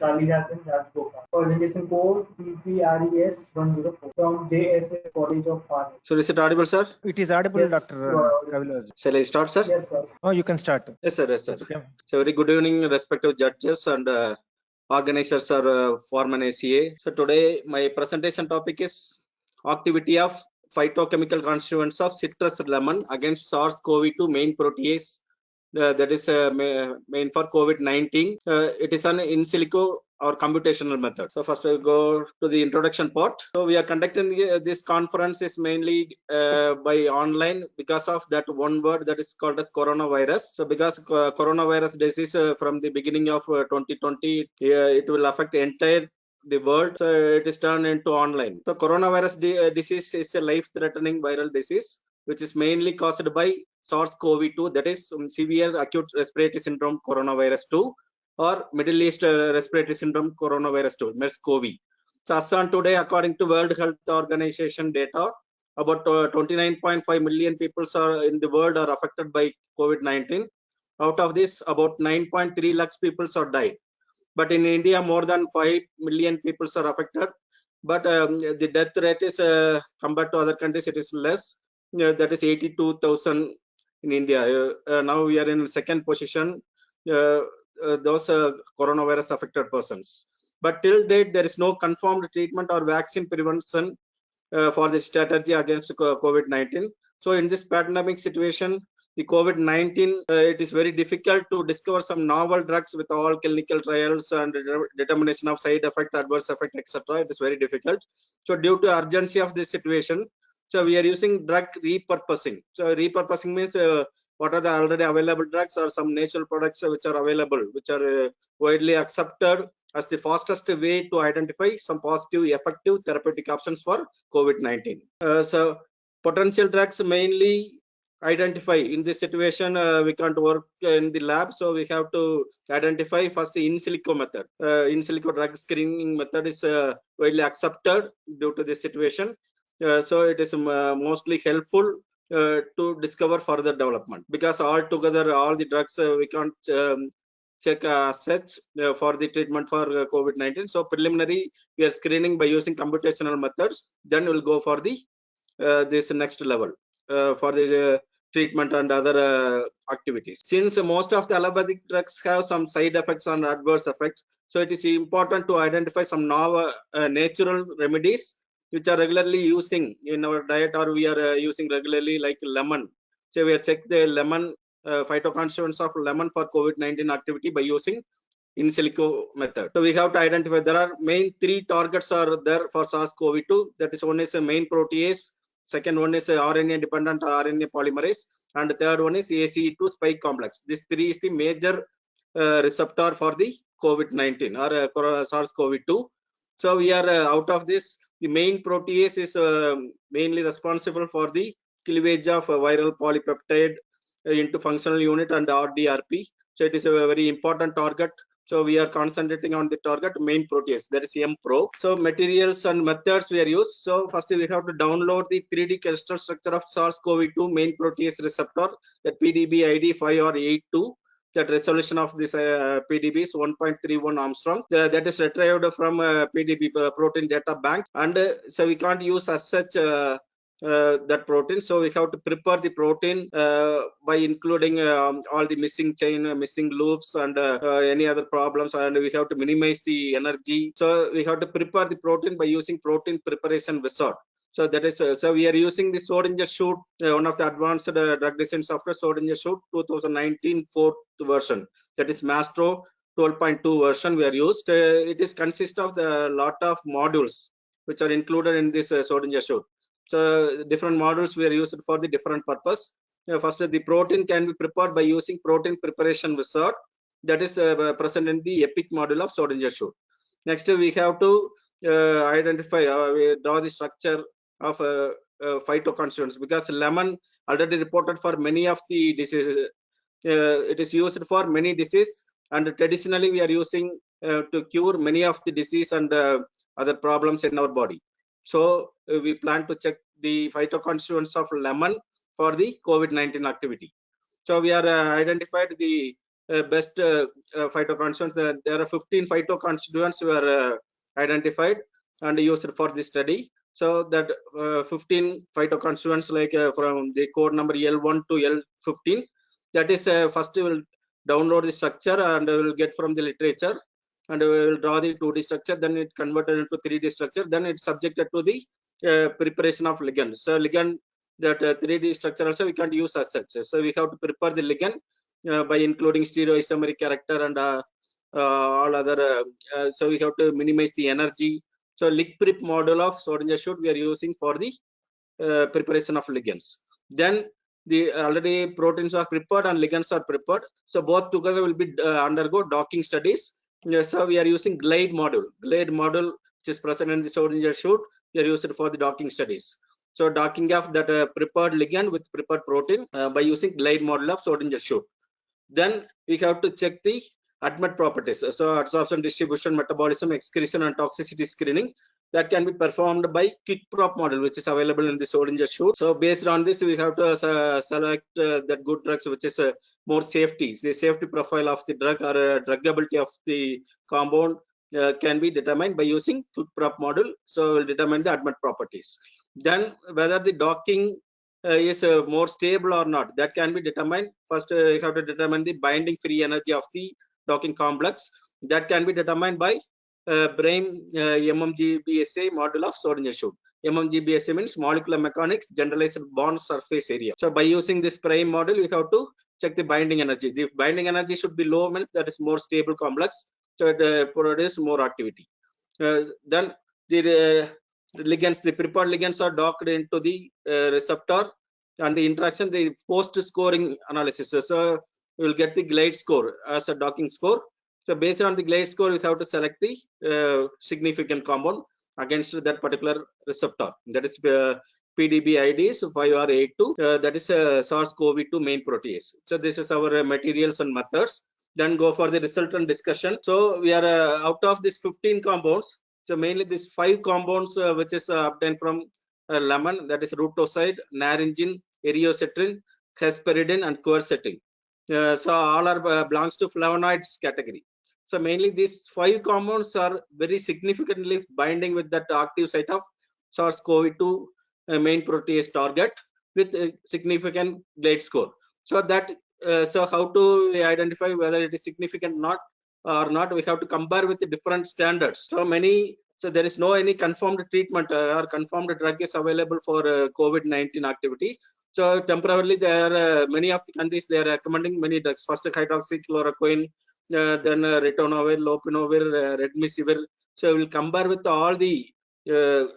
Kalidasan Rajgopal. Presentation code PPRES 104 from JSS College of Pharmacy. So is it audible, sir? It is audible, Yes, Dr. you are audible. Kavilaj. Shall I start, sir? Yes, sir. Oh, you can start. Yes, sir. Yes, sir. Okay. So very good evening, respective judges and organizers or Forman ACA. So today my presentation topic is activity of phytochemical constituents of citrus lemon against SARS-CoV-2 main protease. That is main for COVID-19. It is an in silico or computational method. So first I'll go to the introduction part. So we are conducting this conference is mainly by online because of that one word that is called as coronavirus. So because coronavirus disease from the beginning of 2020, it will affect the entire the world. So it is turned into online. So coronavirus disease is a life-threatening viral disease which is mainly caused by SARS-CoV-2, that is severe acute respiratory syndrome coronavirus 2 or Middle East respiratory syndrome coronavirus 2, MERS-CoV. So as on today, according to World Health Organization data, about 29.5 million people are in the world are affected by COVID-19. Out of this, about 9.3 lakhs people are died. But in India, more than 5 million people are affected. But the death rate is compared to other countries, it is less. That is 82,000 in India. Now we are in second position. Those coronavirus affected persons. But till date, there is no confirmed treatment or vaccine prevention for the strategy against COVID-19. So in this pandemic situation, the COVID-19, it is very difficult to discover some novel drugs with all clinical trials and determination of side effect, adverse effect, etc. It is very difficult. So due to urgency of this situation, so we are using drug repurposing. So repurposing means what are the already available drugs or some natural products which are available, which are widely accepted as the fastest way to identify some positive, effective therapeutic options for COVID-19. So potential drugs mainly identify in this situation. We can't work in the lab, so we have to identify first in silico method. In silico drug screening method is widely accepted due to this situation. So it is mostly helpful to discover further development, because altogether all the drugs we can't check such for the treatment for COVID-19. So preliminary we are screening by using computational methods, then we'll go for the this next level for the treatment and other activities. Since most of the allopathic drugs have some side effects and adverse effects, so it is important to identify some novel natural remedies which are regularly using in our diet, or we are using regularly, like lemon. So we are check the lemon phytoconstituents of lemon for COVID-19 activity by using in silico method. So we have to identify there are main three targets are there for SARS-CoV-2. That is, one is a main protease, second one is RNA dependent RNA polymerase, and the third one is ACE2 spike complex. This three is the major receptor for the COVID-19 or SARS-CoV-2. So we are out of this, the main protease is mainly responsible for the cleavage of viral polypeptide into functional unit and RDRP. So it is a very important target. So we are concentrating on the target main protease, that is MPRO. So materials and methods we are used. So first we have to download the 3D crystal structure of SARS-CoV-2 main protease receptor, that PDB ID 5 or 82. That resolution of this PDB is 1.31 Armstrong. That is retrieved from PDB protein data bank, and so we can't use as such that protein. So we have to prepare the protein by including all the missing chain, missing loops, and any other problems, and we have to minimize the energy. So we have to prepare the protein by using protein preparation wizard. So that is so we are using the Schrödinger Shoot, one of the advanced drug design software, Schrödinger Shoot 2019 fourth version. That is Mastro 12.2 version we are used. It is consist of the lot of modules which are included in this Schrödinger Shoot. So different modules we are used for the different purpose. First, the protein can be prepared by using protein preparation wizard, that is present in the EPIC module of Schrödinger Shoot. Next, we have to identify we draw the structure of phytoconstituents, because lemon already reported for many of the diseases. It is used for many diseases, and traditionally we are using to cure many of the disease and other problems in our body. So we plan to check the phytoconstituents of lemon for the COVID-19 activity. So we are identified the best phytoconstituents. There are 15 phytoconstituents were identified and used for this study. So that 15 phytoconstituents, like from the code number L1 to L15, that is first we will download the structure and we will get from the literature, and we will draw the 2D structure, then it converted into 3D structure, then it's subjected to the preparation of ligand. So ligand, that 3D structure also we can't use as such. So we have to prepare the ligand by including stereoisomeric character and all other. So we have to minimize the energy. So LigPrep model of Schrodinger shoot we are using for the preparation of ligands. Then the already proteins are prepared and ligands are prepared. So both together will be undergo docking studies. So we are using GLIDE module. GLIDE module, which is present in the Schrodinger shoot, we are using for the docking studies. So docking of that prepared ligand with prepared protein by using GLIDE model of Schrodinger shoot. Then we have to check the ADMET properties. So absorption, distribution, metabolism, excretion, and toxicity screening that can be performed by QuickProp model, which is available in the Schrodinger shoot. So based on this, we have to select that good drugs, which is more safety. The safety profile of the drug or druggability of the compound can be determined by using QuickProp model. So we'll determine the ADMET properties. Then whether the docking is more stable or not, that can be determined. First you have to determine the binding free energy of the docking complex. That can be determined by BRAME MMGBSA model of Schrodinger shoot. MMGBSA means molecular mechanics generalized bond surface area. So by using this BRAME model, we have to check the binding energy. The binding energy should be low, means that is more stable complex, so it produces more activity. Then the ligands, the prepared ligands are docked into the receptor, and the interaction, the post scoring analysis. So we will get the GLIDE score as a docking score. So based on the GLIDE score, we have to select the significant compound against that particular receptor. That is PDB ID is 5R82. That is SARS-CoV-2 main protease. So this is our materials and methods. Then go for the resultant discussion. So we are out of these 15 compounds. So mainly these 5 compounds which is obtained from lemon, that is rutoside, naringin, eriocetrin, hesperidin, and quercetin. So all are belongs to flavonoids category. So mainly these 5 compounds are very significantly binding with that active site of SARS-CoV-2 main protease target with a significant GLIDE score. So that so how to identify whether it is significant or not? We have to compare with the different standards. So there is no any confirmed treatment or confirmed drug is available for COVID-19 activity. So temporarily there are many of the countries, they are recommending many drugs. First hydroxychloroquine, then ritonavir, lopinavir, remdesivir. So we will compare with all the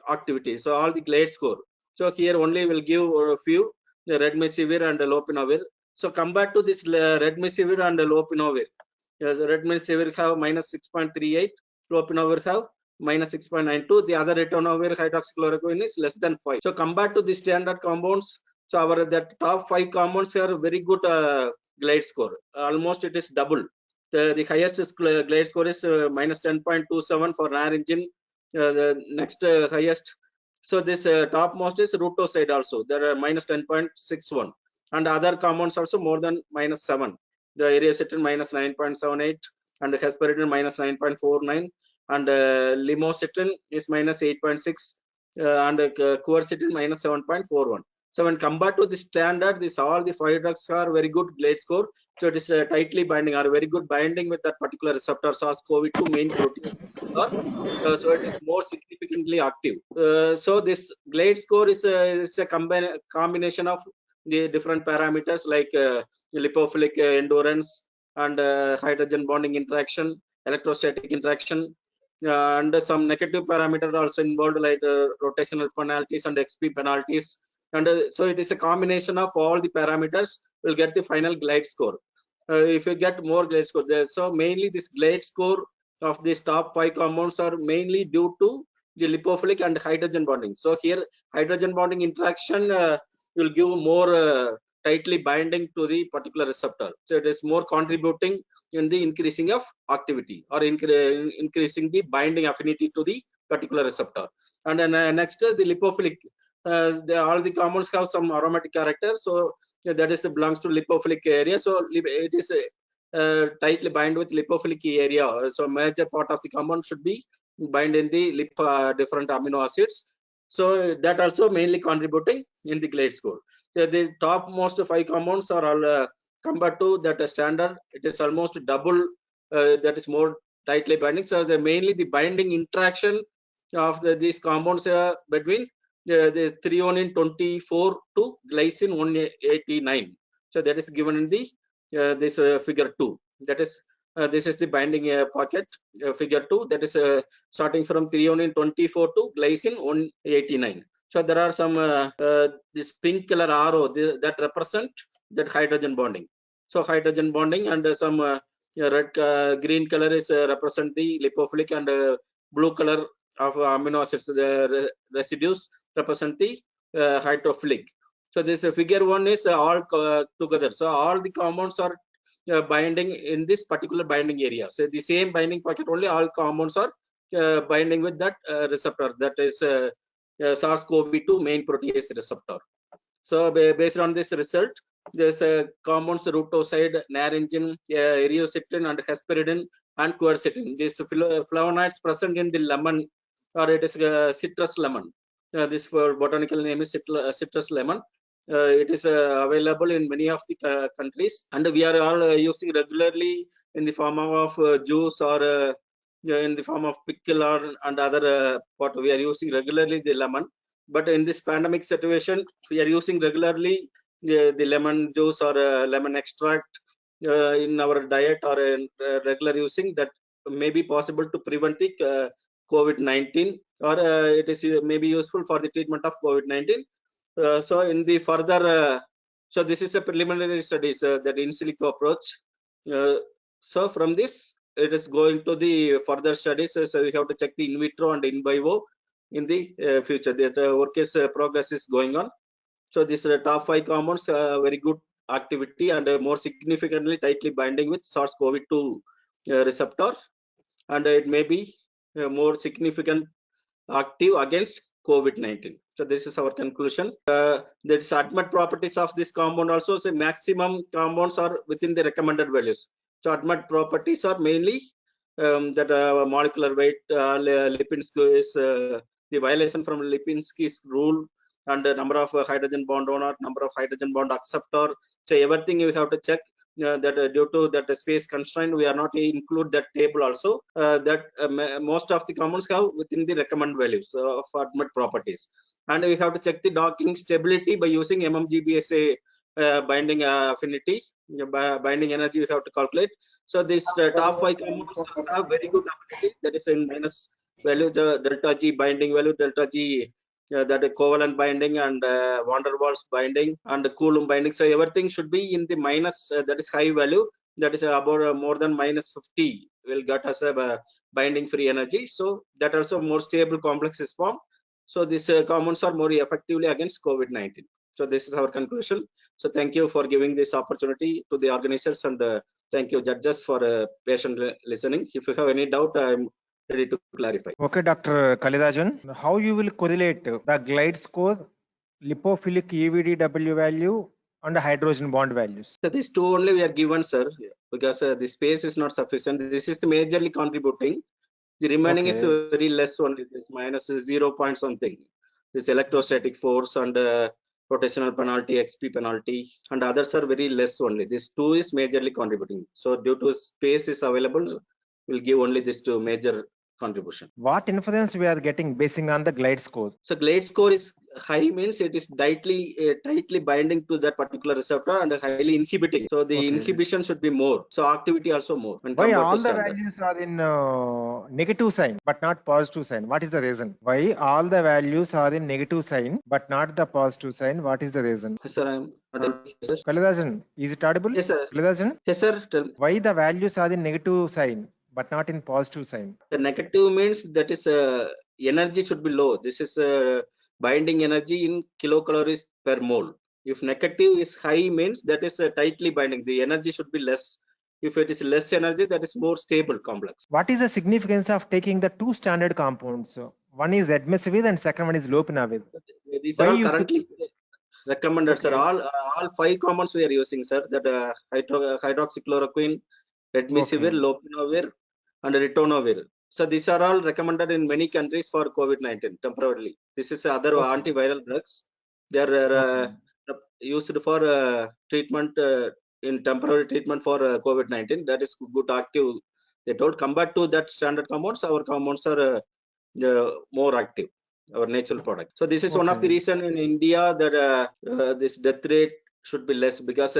activities, so all the GLIDE score. So here only will give a few, the remdesivir and lopinavir. So compared to this remdesivir and lopinavir, yes, remdesivir have minus 6.38, lopinavir have minus 6.92. The other ritonavir hydroxychloroquine is less than 5. So compared to the standard compounds, so our that top 5 compounds are very good GLIDE score. Almost it is double. The highest GLIDE score is minus 10.27 for naringin. The next highest. So this topmost is rutoside also. There are minus 10.61, and other compounds also more than minus 7. The eriocetrin minus 9.78, and hesperidin minus 9.49, and limocytrin is minus 8.6, and quercetin minus 7.41. So when compared to the standard, all the 5 drugs are very good GLIDE score. So it is tightly binding or very good binding with that particular receptor, SARS-CoV-2 main protein receptor. So it is more significantly active. So this GLIDE score is a combination of the different parameters like lipophilic endurance and hydrogen bonding interaction, electrostatic interaction, and some negative parameters also involved like rotational penalties and XP penalties. And so it is a combination of all the parameters will get the final GLIDE score. If you get more GLIDE score there, so mainly this GLIDE score of these top 5 compounds are mainly due to the lipophilic and hydrogen bonding. So here hydrogen bonding interaction will give more tightly binding to the particular receptor. So it is more contributing in the increasing of activity or increasing the binding affinity to the particular receptor. And then next the lipophilic. All the compounds have some aromatic character, so that is belongs to lipophilic area. So it is tightly bind with lipophilic area. So major part of the compound should be bind in the different amino acids. So that also mainly contributing in the Glade score. So the topmost 5 compounds are all compared to that standard. It is almost double. That is more tightly binding. So mainly the binding interaction of these compounds between the threonine 24 to glycine 189. So that is given in the this figure 2. That is this is the binding pocket figure 2. That is starting from threonine 24 to glycine 189. So there are some this pink color arrow that represent that hydrogen bonding. So hydrogen bonding, and some red green color is represent the lipophilic, and blue color of amino acids, the residues represent the hydrophilic. So this figure 1 is all together. So all the compounds are binding in this particular binding area. So the same binding pocket, only all compounds are binding with that receptor, that is SARS-CoV-2 main protease receptor. So based on this result, there's compounds rutoside, naringin, eriocycline, and hesperidin, and quercetin. These flavonoids present in the lemon, or it is citrus lemon. This botanical name is citrus lemon. It is available in many of the countries, and we are all using regularly in the form of juice, or in the form of pickle, or and other what we are using regularly the lemon. But in this pandemic situation, we are using regularly the lemon juice or lemon extract in our diet, or in regular using, that may be possible to prevent the COVID-19, or it is maybe useful for the treatment of COVID-19. So in the further, so this is a preliminary studies, that in silico approach. So from this, it is going to the further studies. So we have to check the in vitro and in vivo in the future. The work is progress is going on. So this top 5 compounds very good activity, and more significantly tightly binding with SARS-CoV-2 receptor, and it may be more significant active against COVID-19. So this is our conclusion. There's ADMET properties of this compound also. So maximum compounds are within the recommended values. So ADMET properties are mainly that molecular weight, Lipinski is the violation from Lipinski's rule, and the number of hydrogen bond donor, number of hydrogen bond acceptor. So everything you have to check. That due to that space constraint, we are not include that table also. That most of the compounds have within the recommended values of ADMET properties, and we have to check the docking stability by using MMGBSA binding affinity, binding energy we have to calculate. So this top 5 compounds have very good affinity, that is in minus value, the delta G binding value, delta G that is covalent binding, and van der Waals binding, and Coulomb binding. So everything should be in the minus, that is high value, that is about more than minus 50 will get us a binding free energy. So that also more stable complex is formed. So these compounds are more effectively against COVID-19. So this is our conclusion. So thank you for giving this opportunity to the organizers, and thank you judges for patient listening. If you have any doubt, I'm ready to clarify. Okay, Dr. Kalidajan, how you will correlate the glide score, lipophilic EVDW value, and the hydrogen bond values? So these two only we are given, sir, because the space is not sufficient. This is the majorly contributing. The remaining is very less only, this minus 0 point something. This electrostatic force and rotational penalty, XP penalty, and others are very less only. This two is majorly contributing. So due to space is available, we'll give only this two major contribution. What inference we are getting basing on the glide score? So glide score is high, means it is tightly binding to that particular receptor and highly inhibiting. So the inhibition should be more. So activity also more. Why all the values are in negative sign but not positive sign? What is the reason? Why all the values are in negative sign but not the positive sign? What is the reason? Yes, sir, I'm Kalidajan, is it audible? Yes, sir. Kalidajan? Yes, sir. Tell me. Why the values are in negative sign but not in positive sign? The negative means that is energy should be low. This is binding energy in kilocalories per mole. If negative is high, means that is tightly binding. The energy should be less. If it is less energy, that is more stable complex. What is the significance of taking the two standard compounds? One is admesivir and second one is lopinavir. These are all currently recommended, sir. All 5 compounds we are using, sir. That hydroxychloroquine, Remdesivir, Okay. lopinavir, and ritonavir. So these are all recommended in many countries for COVID-19 temporarily. This is other Okay. antiviral drugs. They are Okay. used for treatment in temporary treatment for COVID-19. That is good active. They don't compared to that standard compounds. Our compounds are more active, our natural product. So this is one of the Okay. reason in India that this death rate should be less, because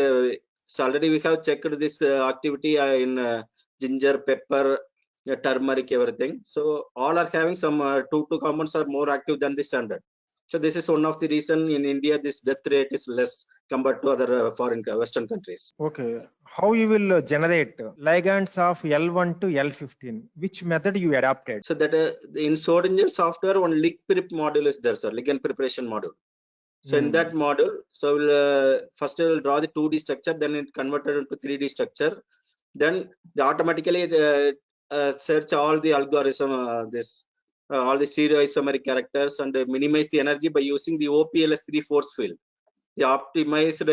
so already we have checked this activity in ginger, pepper, turmeric, everything. So all are having some two compounds are more active than the standard. So this is one of the reason in India this death rate is less compared to other foreign Western countries. Okay. How you will generate ligands of L1 to L15? Which method you adapted? So that in Schrödinger software, one LigPrep module is there, sir, ligand preparation module. So in that module, so we'll first we'll draw the 2D structure, then it converted into 3D structure. Then they automatically search all the algorithm, all the stereoisomeric characters, and minimize the energy by using the OPLS3 force field. The optimized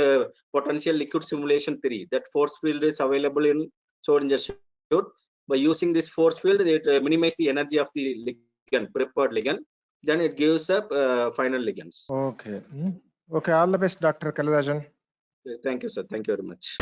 potential liquid simulation 3. That force field is available in Schrödinger suit. By using this force field, it minimizes the energy of the ligand, prepared ligand. Then it gives up final ligands. Okay. Okay. All the best, Dr. Kalidajan. Thank you, sir. Thank you very much.